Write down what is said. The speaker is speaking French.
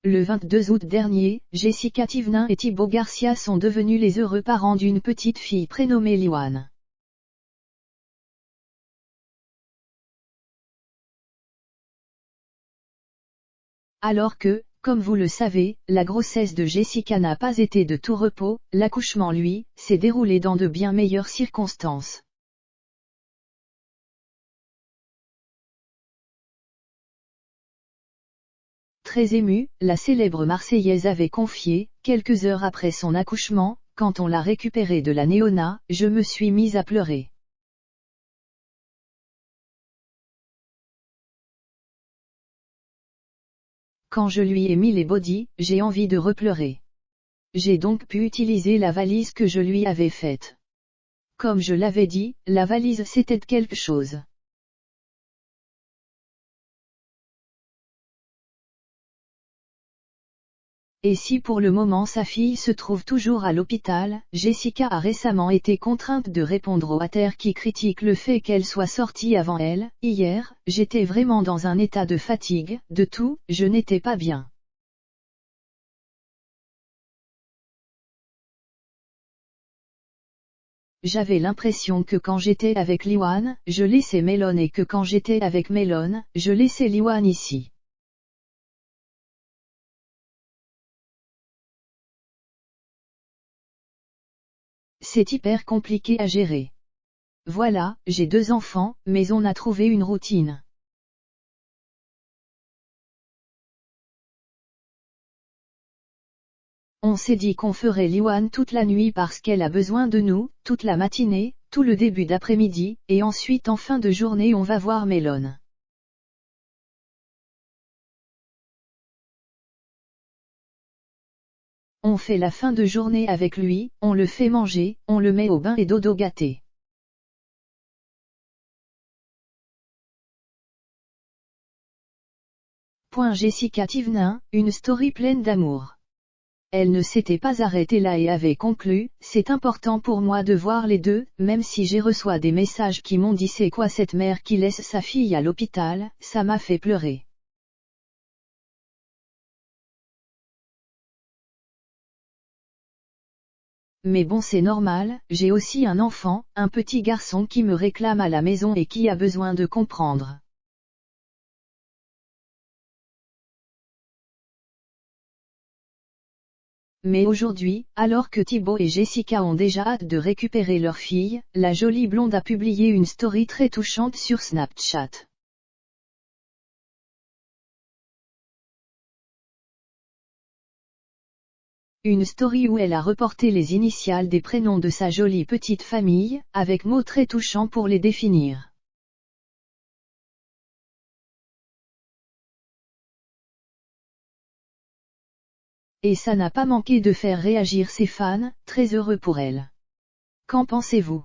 Le 22 août dernier, Jessica Thévenin et Thibaut Garcia sont devenus les heureux parents d'une petite fille prénommée Liwan. Alors que, comme vous le savez, la grossesse de Jessica n'a pas été de tout repos, l'accouchement lui, s'est déroulé dans de bien meilleures circonstances. Très émue, la célèbre Marseillaise avait confié, quelques heures après son accouchement, quand on l'a récupérée de la néonat, je me suis mise à pleurer. Quand je lui ai mis les bodys, j'ai envie de repleurer. J'ai donc pu utiliser la valise que je lui avais faite. Comme je l'avais dit, la valise c'était quelque chose. Et si pour le moment sa fille se trouve toujours à l'hôpital, Jessica a récemment été contrainte de répondre aux haters qui critiquent le fait qu'elle soit sortie avant elle. Hier, j'étais vraiment dans un état de fatigue, de tout, je n'étais pas bien. J'avais l'impression que quand j'étais avec Liwan, je laissais Melon et que quand j'étais avec Melon, je laissais Liwan ici. C'est hyper compliqué à gérer. Voilà, j'ai 2 enfants, mais on a trouvé une routine. On s'est dit qu'on ferait Liwan toute la nuit parce qu'elle a besoin de nous, toute la matinée, tout le début d'après-midi, et ensuite en fin de journée on va voir Melon. On fait la fin de journée avec lui, on le fait manger, on le met au bain et dodo gâté. Jessica Thévenin, une story pleine d'amour. Elle ne s'était pas arrêtée là et avait conclu, c'est important pour moi de voir les deux, même si j'ai reçu des messages qui m'ont dit c'est quoi cette mère qui laisse sa fille à l'hôpital, ça m'a fait pleurer. Mais bon c'est normal, j'ai aussi un enfant, un petit garçon qui me réclame à la maison et qui a besoin de comprendre. Mais aujourd'hui, alors que Thibaut et Jessica ont déjà hâte de récupérer leur fille, la jolie blonde a publié une story très touchante sur Snapchat. Une story où elle a reporté les initiales des prénoms de sa jolie petite famille, avec mots très touchants pour les définir. Et ça n'a pas manqué de faire réagir ses fans, très heureux pour elle. Qu'en pensez-vous ?